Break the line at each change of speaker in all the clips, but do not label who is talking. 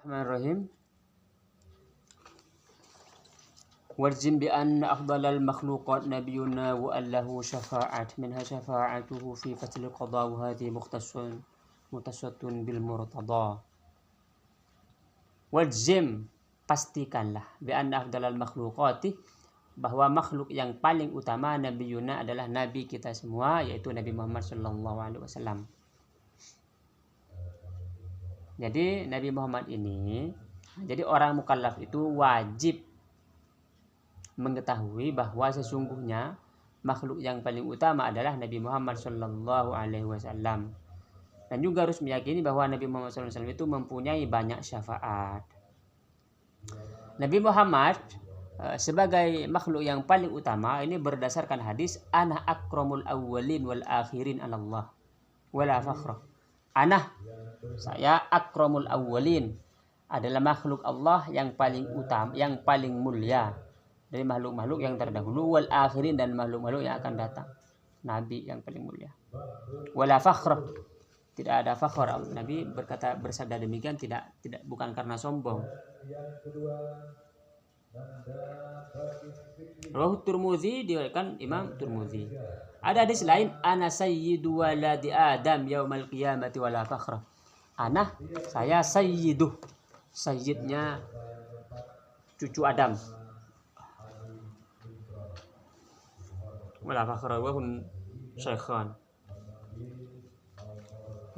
Bismillahirrahmanirrahim. Wajim bi anna afdalal makhluqat nabiyuna wa allahu syafa'at minha syafa'atuhu fi faslil qada wa hadhi mukhtasatun bil murtada. Wajim, pastikanlah bi anna afdalal makhluqati, bahwa makhluk yang paling utama nabiyuna adalah nabi kita semua, yaitu Nabi Muhammad sallallahu alaihi wasallam. Jadi Nabi Muhammad ini, jadi orang mukallaf itu wajib mengetahui bahwa sesungguhnya makhluk yang paling utama adalah Nabi Muhammad sallallahu alaihi wasallam. Dan juga harus meyakini bahwa Nabi Muhammad sallallahu alaihi wasallam itu mempunyai banyak syafaat. Nabi Muhammad sebagai makhluk yang paling utama ini berdasarkan hadis ana akramul awwalin wal akhirin Allah wala fakhra. Saya akramul awwalin, adalah makhluk Allah yang paling utama, yang paling mulia dari makhluk-makhluk yang terdahulu, wal akhirin, dan makhluk-makhluk yang akan datang. Nabi yang paling mulia. Wala fakhr, tidak ada fakhr. Nabi bersabda demikian bukan karena sombong. Rawahu Tirmidzi, diriwayatkan Imam Tirmidzi. Ada hadis lain, ana sayyidu waladi Adam yaumal qiyamati wala fakhr. Saya sayyiduh, sayyidnya cucu Adam. Wala fakhr wa hun syaikhan.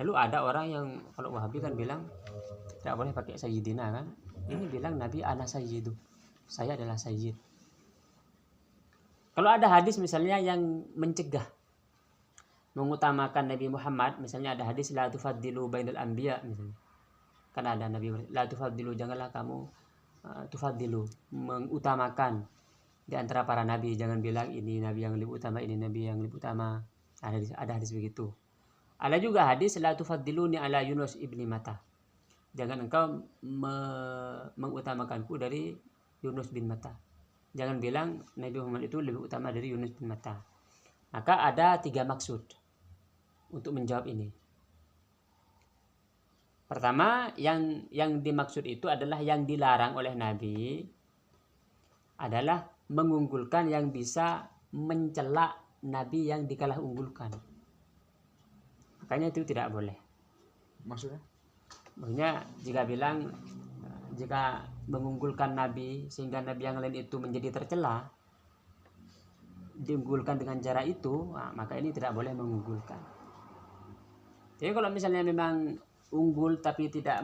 Lalu ada orang yang kalau Wahabi kan bilang tidak boleh pakai sayyidina kan. Ini bilang Nabi ana sayyidu, saya adalah sayyid. Kalau ada hadis misalnya yang mencegah mengutamakan Nabi Muhammad, misalnya ada hadis la tufaddilu bainal anbiya misalnya. Kan ada Nabi la tufaddilu, janganlah kamu tufaddilu, mengutamakan di antara para nabi, jangan bilang ini nabi yang lebih utama, ini nabi yang lebih utama. Ada hadis begitu. Ada juga hadis la tufaddiluni ala Yunus ibni Matta. Jangan engkau mengutamakanku dari Yunus bin Matta. Jangan bilang Nabi Muhammad itu lebih utama dari Yunus bin Matta. Maka ada 3 maksud untuk menjawab ini. Pertama, yang dimaksud itu adalah yang dilarang oleh Nabi adalah mengunggulkan yang bisa mencela Nabi yang dikalah unggulkan. Makanya itu tidak boleh. Maksudnya jika mengunggulkan Nabi sehingga Nabi yang lain itu menjadi tercela, diunggulkan dengan cara itu, maka ini tidak boleh mengunggulkan. Jadi kalau misalnya memang unggul tapi tidak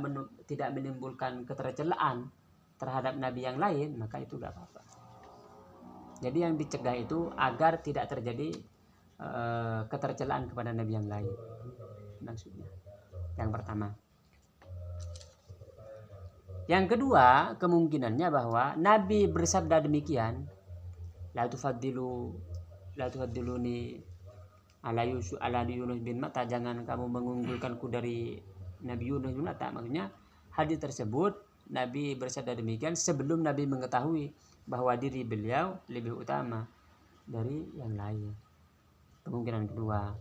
menimbulkan ketercelaan terhadap Nabi yang lain, maka itu tidak apa-apa. Jadi yang dicegah itu agar tidak terjadi ketercelaan kepada Nabi yang lain. Maksudnya yang pertama. Yang kedua, kemungkinannya bahwa Nabi bersabda demikian, la tufaddiluni ala Yunus bin Matta, jangan kamu mengunggulkanku dari Nabi Yunus bin Matta. Maksudnya hadis tersebut Nabi bersabda demikian sebelum Nabi mengetahui bahwa diri beliau lebih utama dari yang lain. Kemungkinan kedua.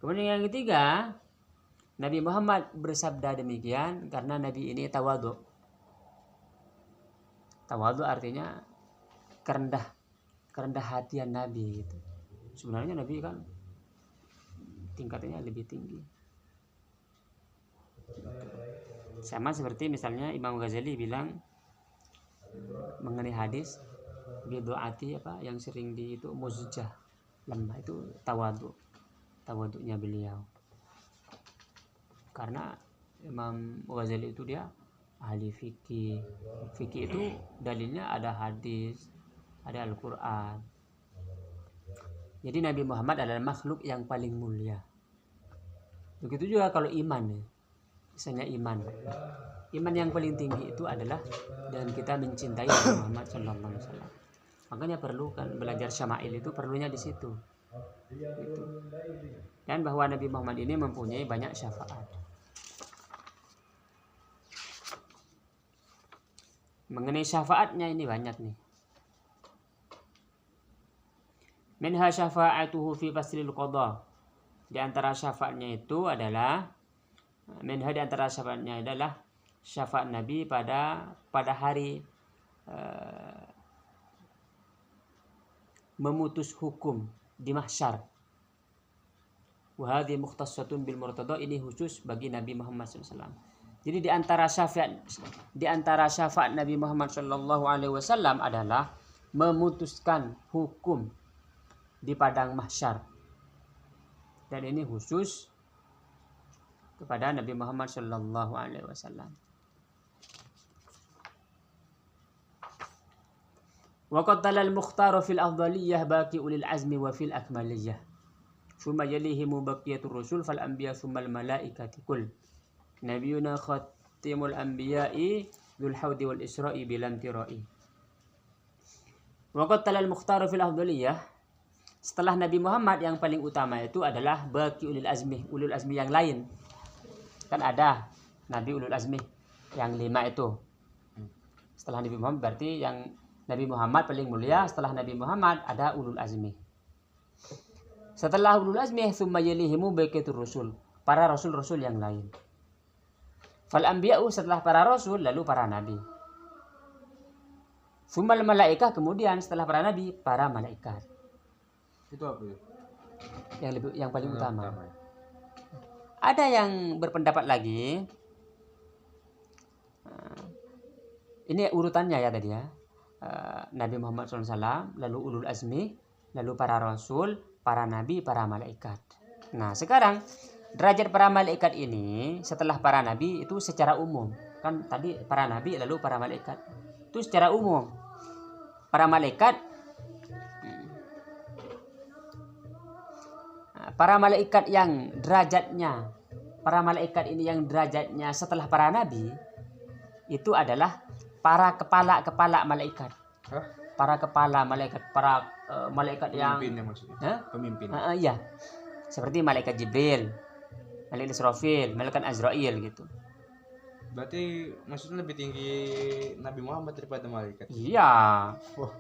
Kemudian yang ketiga, Nabi Muhammad bersabda demikian karena Nabi ini tawadhu. Tawadhu artinya kerendah hatian Nabi gitu. Sebenarnya Nabi kan tingkatnya lebih tinggi. Sama seperti misalnya Imam Ghazali bilang mengenai hadis bidu'ati yang sering itu muzjah lemah, itu tawadhunya beliau. Karena Imam Ghazali itu dia ahli fikih. Fikih itu dalilnya ada hadis, ada Al-Quran. Jadi Nabi Muhammad adalah makhluk yang paling mulia. Begitu juga kalau iman, misalnya iman yang paling tinggi itu adalah dan kita mencintai Nabi Muhammad sallallahu alaihi wasallam. Makanya perlu kan belajar syama'il, itu perlunya di situ. Gitu. Dan bahwa Nabi Muhammad ini mempunyai banyak syafaat. Mengenai syafaatnya ini banyak nih. Minha syafa'atuhu fi faslil qada. Di antara syafaatnya itu adalah syafaat Nabi pada hari memutus hukum di mahsyar. Wa hadhihi mukhtassatun bil murtada, ini khusus bagi Nabi Muhammad SAW. Jadi di antara syafaat Nabi Muhammad SAW adalah memutuskan hukum di padang mahsyar. Dan ini khusus kepada Nabi Muhammad SAW. Wa qad talal mukhtaru fil afdaliyah baqi ulil azmi wa fil akmaliyah. Summa yalihim baqiyatur rusul fal anbiya summal malaikati kul. Nabiyuna khatimul anbiya'i dzul haudi wal isra'i bilam tirai. Wa qad talal mukhtaru fil afdaliyah, setelah Nabi Muhammad yang paling utama itu adalah baqi ulil azmi yang lain. Kan ada Nabi ulul azmi yang 5 itu. Setelah Nabi Muhammad berarti yang Nabi Muhammad paling mulia, setelah Nabi Muhammad ada ulul azmi. Setelah ulul azmi tsumma yalihimu baqiyatur rusul, para rasul-rasul yang lain. Fal anbiya'u, setelah para rasul lalu para nabi. Tsummal malaikah, kemudian setelah para nabi para malaikat.
Itu apa ya?
Yang paling utama. Ada yang berpendapat lagi. Ini urutannya ya tadi ya. Nabi Muhammad SAW, lalu ulul azmi, lalu para rasul, para nabi, para malaikat. Nah sekarang derajat para malaikat ini setelah para nabi itu secara umum. Kan tadi para nabi lalu para malaikat. Itu secara umum. Para malaikat yang derajatnya, para malaikat ini yang derajatnya setelah para nabi itu adalah para kepala malaikat.
Hah?
Para kepala malaikat, para malaikat yang
pemimpin maksudnya. Pemimpin.
Iya. Seperti malaikat Jibril, malaikat Israfil, malaikat Azrail gitu.
Berarti maksudnya lebih tinggi Nabi Muhammad daripada malaikat.
Iya.
Wah.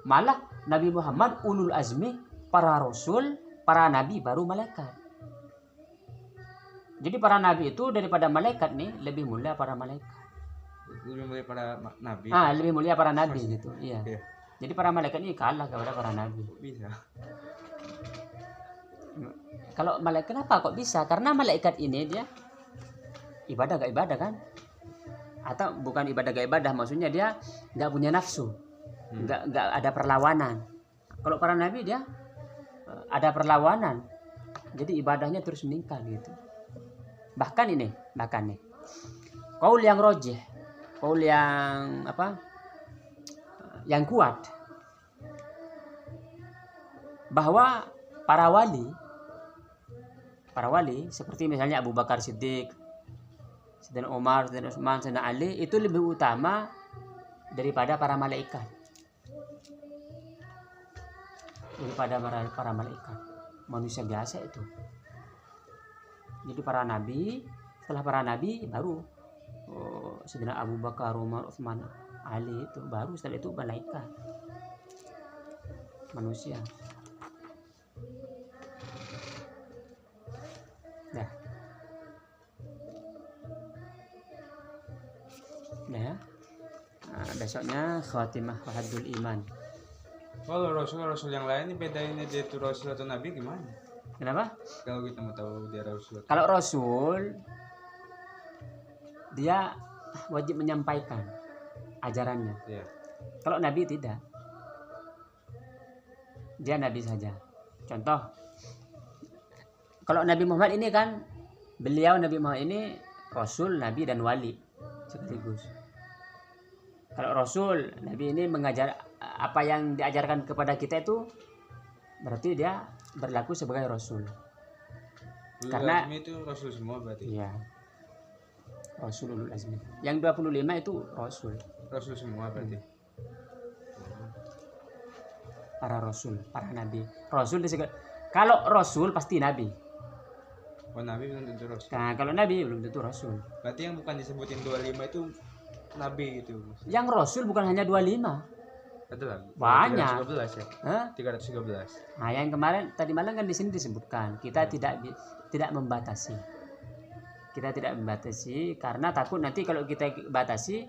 Malah Nabi Muhammad ulul azmi, para rasul, para nabi baru malaikat. Jadi para nabi itu daripada malaikat nih lebih mulia para malaikat.
Lebih mulia para nabi.
Lebih mulia para nabi gitu. Iya.
Iya.
Jadi para malaikat ini kalah kepada para nabi.
Bisa.
Kalau malaikat, kenapa kok bisa? Karena malaikat ini dia ibadah gak ibadah kan? Atau bukan ibadah gak ibadah, maksudnya dia nggak punya nafsu, nggak ada perlawanan. Kalau para nabi dia ada perlawanan, jadi ibadahnya terus meningkat gitu. Bahkan nih, qaul yang rojih, qaul yang yang kuat, bahwa para wali seperti misalnya Abu Bakar Siddiq, Sayyidina Umar, Sayyidina Utsman, Sayyidina Ali itu lebih utama daripada para malaikat. Daripada para malaikat, manusia biasa itu. Jadi para nabi, setelah para nabi baru Sayyidina Abu Bakar, Umar, Utsman, Ali itu baru, setelah itu malaikat, manusia. Nah, besoknya khatimah wahadul iman.
Kalau rasul yang lain ini bedainnya dia itu rasul atau nabi gimana?
Kenapa?
Kalau kita mau tahu dia rasul.
Kalau rasul dia wajib menyampaikan ajarannya.
Iya.
Kalau nabi tidak. Dia nabi saja. Contoh, kalau Nabi Muhammad ini kan, Nabi Muhammad ini rasul, nabi dan wali sekaligus. Kalau rasul, nabi ini mengajar apa yang diajarkan kepada kita itu berarti dia berlaku sebagai rasul. Karena
itu rasul semua berarti.
Iya. Rasul ulul azmi. Yang 25 itu rasul.
Rasul semua berarti.
Para rasul, para nabi. Rasul kalau rasul pasti nabi.
Oh, nabi belum tentu rasul.
Nah, kalau nabi belum tentu rasul.
Berarti yang bukan disebutin 25 itu nabi gitu.
Yang rasul bukan hanya 25.
Ada lagi.
Banyak.
313 ya.
Hah?
313.
Nah, yang kemarin tadi malam kan di sini disebutkan kita tidak membatasi. Kita tidak membatasi karena takut nanti kalau kita batasi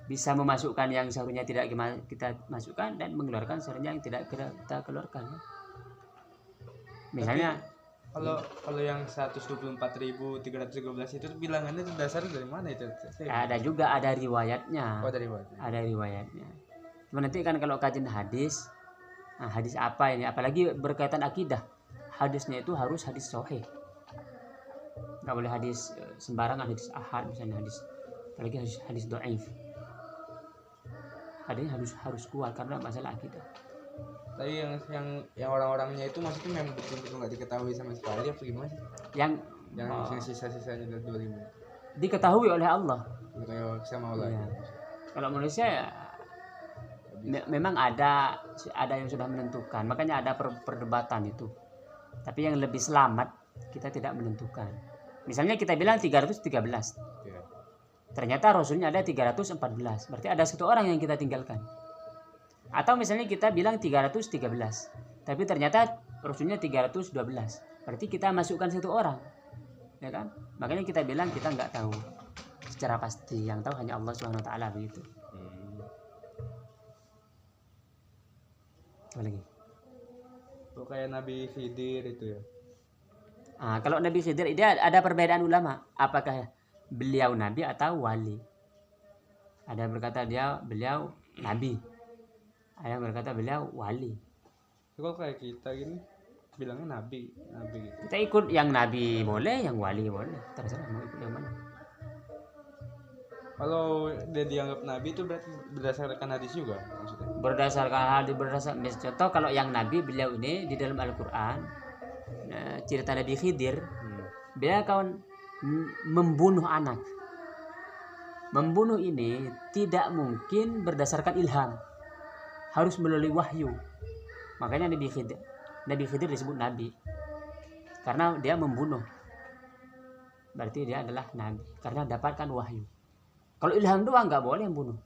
bisa memasukkan yang seharusnya tidak kita masukkan dan mengeluarkan seharusnya yang tidak kita keluarkan. Misalnya
kalau yang 124.313 itu bilangannya itu dasar dari mana itu?
ada juga ada riwayatnya.
Oh, dari mana?
Ada riwayatnya. Cuma nanti kan kalau kajian hadis, nah hadis apa ini? Apalagi berkaitan akidah, hadisnya itu harus hadis sahih. Nggak boleh hadis sembarangan, hadis ahad misalnya, apalagi hadis dhaif. Hadisnya harus kuat karena masalah akidah.
Tapi yang orang-orangnya itu maksudnya memang betul-betul nggak diketahui sama sekali apa gimana sih? Yang sisa-sisanya dari 25
diketahui oleh Allah.
Diketahui sama Allah.
Iya. Kalau manusia ya, memang ada yang sudah menentukan, makanya ada perdebatan itu. Tapi yang lebih selamat kita tidak menentukan. Misalnya kita bilang 313.
Ya.
Ternyata Rasulnya ada 314. Berarti ada satu orang yang kita tinggalkan. Atau misalnya kita bilang 313. Tapi ternyata Rasulnya 312. Berarti kita masukkan satu orang. Ya kan? Makanya kita bilang kita nggak tahu secara pasti. Yang tahu hanya Allah Subhanahu wa taala begitu. Apa lagi?
Oh, kayak Nabi Khidir itu ya.
Nah, kalau Nabi Khidir dia ada perbedaan ulama. Apakah beliau nabi atau wali? Ada yang berkata beliau nabi. Ada yang berkata beliau wali.
Kalau kayak kita gini bilangnya nabi gitu.
Kita ikut yang nabi boleh, yang wali boleh. Terserah mau ikut yang mana.
Kalau dia dianggap nabi itu berarti berdasarkan hadis juga maksudnya.
Berdasarkan contoh kalau yang nabi beliau ini di dalam Al-Qur'an cerita Nabi Khidir, dia membunuh anak. Membunuh ini tidak mungkin berdasarkan ilham, harus melalui wahyu. Makanya Nabi Khidir disebut nabi karena dia membunuh. Berarti dia adalah nabi karena dapatkan wahyu. Kalau ilham doang nggak boleh membunuh.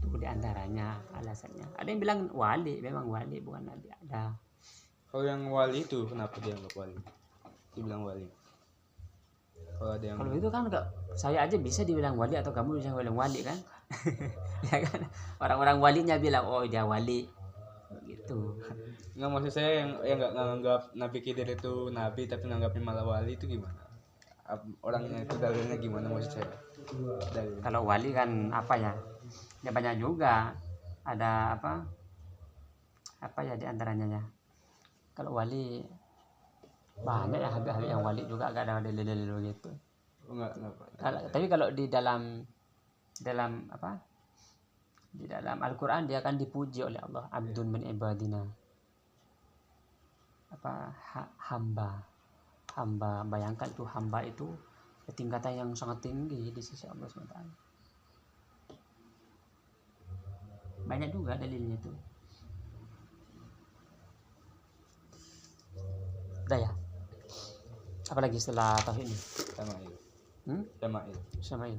Itu diantaranya alasannya. Ada yang bilang wali, memang wali bukan nabi. Ada.
Kalau yang wali itu kenapa dianggap wali? Dibilang wali.
Kalau itu kan enggak, saya aja bisa dibilang wali atau kamu bisa bilang wali kan? Ya kan? Orang-orang walinya bilang oh dia wali. Gitu.
Nggak, maksud saya yang nggak nganggap Nabi Khidir itu nabi tapi nganggapnya malah wali itu gimana? Orangnya itu dalilnya gimana maksud saya?
Kalau wali kan apa ya? Ya banyak juga. Ada apa? Apa ya diantaranya ya? Kalau wali banyak ya habis yang wali juga agak ada dalil-dalil begitu.
Enggak.
Tapi kalau di dalam apa? Di dalam Al-Qur'an dia akan dipuji oleh Allah, Abdun min ibadina. Apa hamba. Bayangkan tuh hamba itu tingkatan yang sangat tinggi di sisi Allah SWT. Banyak juga dalilnya itu. Udah ya. Apalagi setelah tauhid ini?
Syama'il.